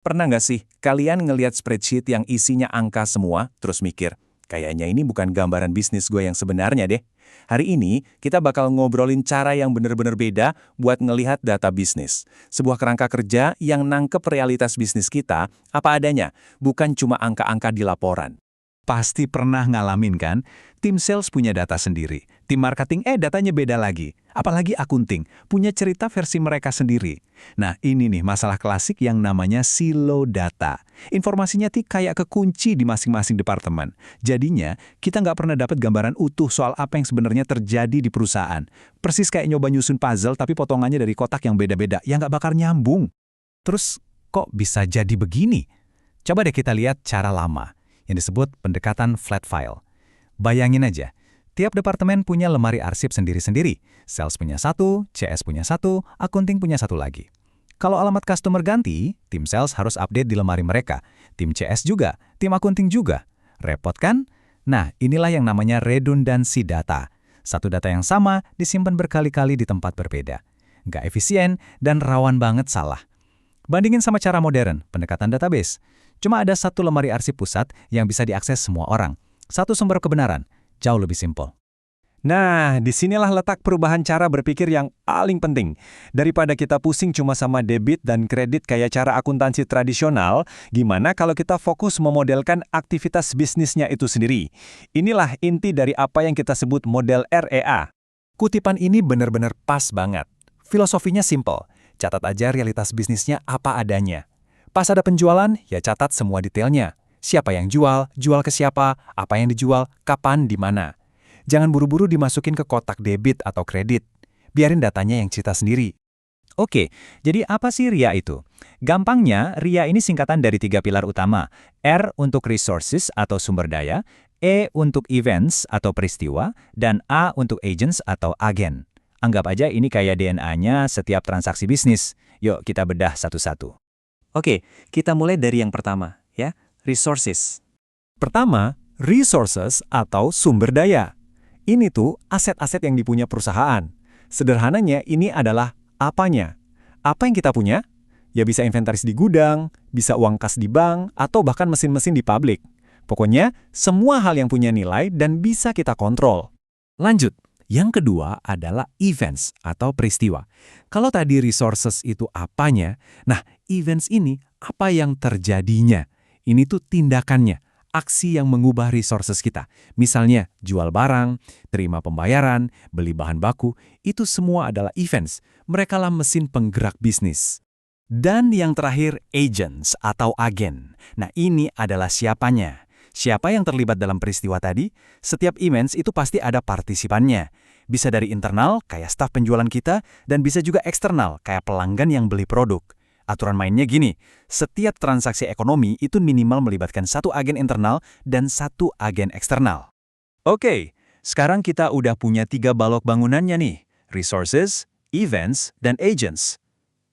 Pernah nggak sih kalian ngelihat spreadsheet yang isinya angka semua, terus mikir, kayaknya ini bukan gambaran bisnis gue yang sebenarnya deh. Hari ini kita bakal ngobrolin cara yang bener-bener beda buat ngelihat data bisnis. Sebuah kerangka kerja yang nangkep realitas bisnis kita apa adanya, bukan cuma angka-angka di laporan. Pasti pernah ngalamin kan? Tim sales punya data sendiri, tim marketing datanya beda lagi. Apalagi akunting, punya cerita versi mereka sendiri. Nah ini nih masalah klasik yang namanya silo data. Informasinya kayak kekunci di masing-masing departemen. Jadinya kita nggak pernah dapat gambaran utuh soal apa yang sebenarnya terjadi di perusahaan. Persis kayak nyoba nyusun puzzle tapi potongannya dari kotak yang beda-beda, yang nggak bakal nyambung. Terus kok bisa jadi begini? Coba deh kita lihat cara lama yang disebut pendekatan flat file. Bayangin aja, tiap departemen punya lemari arsip sendiri-sendiri. Sales punya satu, CS punya satu, akunting punya satu lagi. Kalau alamat customer ganti, tim sales harus update di lemari mereka. Tim CS juga, tim akunting juga. Repot kan? Nah, inilah yang namanya redundansi data. Satu data yang sama disimpan berkali-kali di tempat berbeda. Nggak efisien dan rawan banget salah. Bandingin sama cara modern, pendekatan database. Cuma ada satu lemari arsip pusat yang bisa diakses semua orang. Satu sumber kebenaran, jauh lebih simpel. Nah, disinilah letak perubahan cara berpikir yang paling penting. Daripada kita pusing cuma sama debit dan kredit kayak cara akuntansi tradisional, gimana kalau kita fokus memodelkan aktivitas bisnisnya itu sendiri? Inilah inti dari apa yang kita sebut model REA. Kutipan ini benar-benar pas banget. Filosofinya simple, catat aja realitas bisnisnya apa adanya. Pas ada penjualan, ya catat semua detailnya. Siapa yang jual, jual ke siapa, apa yang dijual, kapan, di mana. Jangan buru-buru dimasukin ke kotak debit atau kredit. Biarin datanya yang cerita sendiri. Oke, jadi apa sih RIA itu? Gampangnya, RIA ini singkatan dari 3 pilar utama. R untuk resources atau sumber daya, E untuk events atau peristiwa, dan A untuk agents atau agen. Anggap aja ini kayak DNA-nya setiap transaksi bisnis. Yuk kita bedah satu-satu. Oke, kita mulai dari yang pertama, ya, resources. Pertama, resources atau sumber daya. Ini tuh aset-aset yang dipunya perusahaan. Sederhananya ini adalah apanya. Apa yang kita punya? Ya bisa inventaris di gudang, bisa uang kas di bank, atau bahkan mesin-mesin di pabrik. Pokoknya, semua hal yang punya nilai dan bisa kita kontrol. Lanjut, yang kedua adalah events atau peristiwa. Kalau tadi resources itu apanya, nah events ini apa yang terjadinya. Ini tuh tindakannya, aksi yang mengubah resources kita. Misalnya jual barang, terima pembayaran, beli bahan baku, itu semua adalah events. Mereka lah mesin penggerak bisnis. Dan yang terakhir, agents atau agen. Nah ini adalah siapanya. Siapa yang terlibat dalam peristiwa tadi? Setiap events itu pasti ada partisipannya. Bisa dari internal, kayak staf penjualan kita, dan bisa juga eksternal, kayak pelanggan yang beli produk. Aturan mainnya gini, setiap transaksi ekonomi itu minimal melibatkan satu agen internal dan satu agen eksternal. Oke, sekarang kita udah punya 3 balok bangunannya nih, resources, events, dan agents.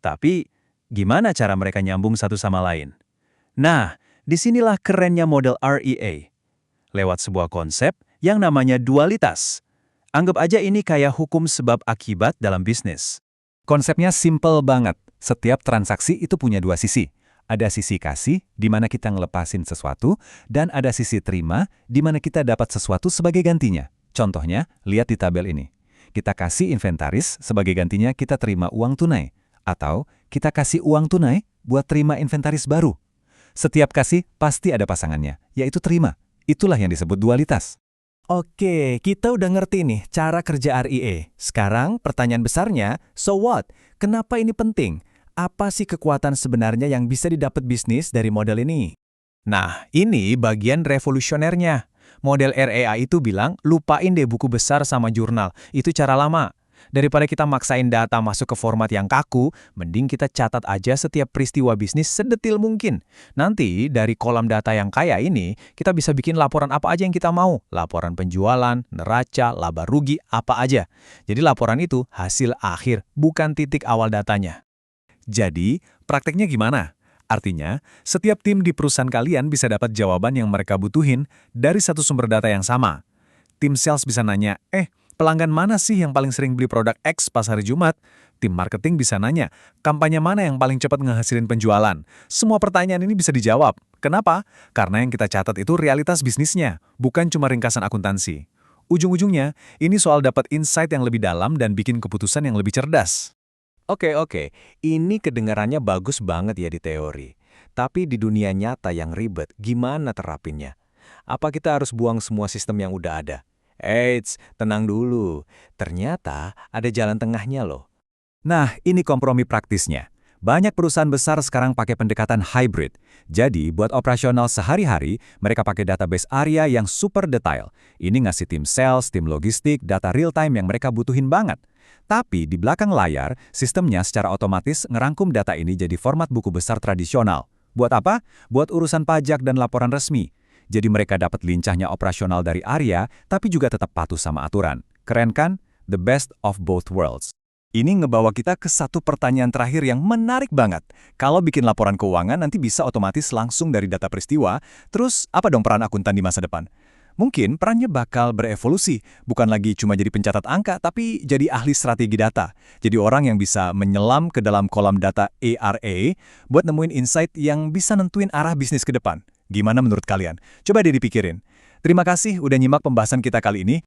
Tapi, gimana cara mereka nyambung satu sama lain? Nah, disinilah kerennya model REA. Lewat sebuah konsep yang namanya dualitas. Anggap aja ini kayak hukum sebab akibat dalam bisnis. Konsepnya simple banget. Setiap transaksi itu punya dua sisi. Ada sisi kasih, di mana kita ngelepasin sesuatu, dan ada sisi terima, di mana kita dapat sesuatu sebagai gantinya. Contohnya, lihat di tabel ini. Kita kasih inventaris, sebagai gantinya kita terima uang tunai. Atau, kita kasih uang tunai buat terima inventaris baru. Setiap kasih pasti ada pasangannya, yaitu terima. Itulah yang disebut dualitas. Oke, kita udah ngerti nih cara kerja REA. Sekarang pertanyaan besarnya, so what? Kenapa ini penting? Apa sih kekuatan sebenarnya yang bisa didapat bisnis dari model ini? Nah, ini bagian revolusionernya. Model REA itu bilang, lupain deh buku besar sama jurnal. Itu cara lama. Daripada kita maksain data masuk ke format yang kaku, mending kita catat aja setiap peristiwa bisnis sedetil mungkin. Nanti, dari kolam data yang kaya ini, kita bisa bikin laporan apa aja yang kita mau. Laporan penjualan, neraca, laba rugi, apa aja. Jadi laporan itu hasil akhir, bukan titik awal datanya. Jadi, prakteknya gimana? Artinya, setiap tim di perusahaan kalian bisa dapat jawaban yang mereka butuhin dari satu sumber data yang sama. Tim sales bisa nanya, pelanggan mana sih yang paling sering beli produk X pas hari Jumat? Tim marketing bisa nanya, kampanye mana yang paling cepat ngehasilin penjualan? Semua pertanyaan ini bisa dijawab. Kenapa? Karena yang kita catat itu realitas bisnisnya, bukan cuma ringkasan akuntansi. Ujung-ujungnya, ini soal dapat insight yang lebih dalam dan bikin keputusan yang lebih cerdas. Oke. Ini kedengarannya bagus banget ya di teori. Tapi di dunia nyata yang ribet, gimana terapinnya? Apa kita harus buang semua sistem yang udah ada? Eits, tenang dulu. Ternyata ada jalan tengahnya loh. Nah, ini kompromi praktisnya. Banyak perusahaan besar sekarang pakai pendekatan hybrid. Jadi, buat operasional sehari-hari, mereka pakai database area yang super detail. Ini ngasih tim sales, tim logistik, data real-time yang mereka butuhin banget. Tapi di belakang layar, sistemnya secara otomatis ngerangkum data ini jadi format buku besar tradisional. Buat apa? Buat urusan pajak dan laporan resmi. Jadi mereka dapat lincahnya operasional dari area, tapi juga tetap patuh sama aturan. Keren kan? The best of both worlds. Ini ngebawa kita ke satu pertanyaan terakhir yang menarik banget. Kalau bikin laporan keuangan nanti bisa otomatis langsung dari data peristiwa, terus apa dong peran akuntan di masa depan? Mungkin perannya bakal berevolusi, bukan lagi cuma jadi pencatat angka, tapi jadi ahli strategi data. Jadi orang yang bisa menyelam ke dalam kolam data ARA buat nemuin insight yang bisa nentuin arah bisnis ke depan. Gimana menurut kalian? Coba deh dipikirin. Terima kasih udah nyimak pembahasan kita kali ini.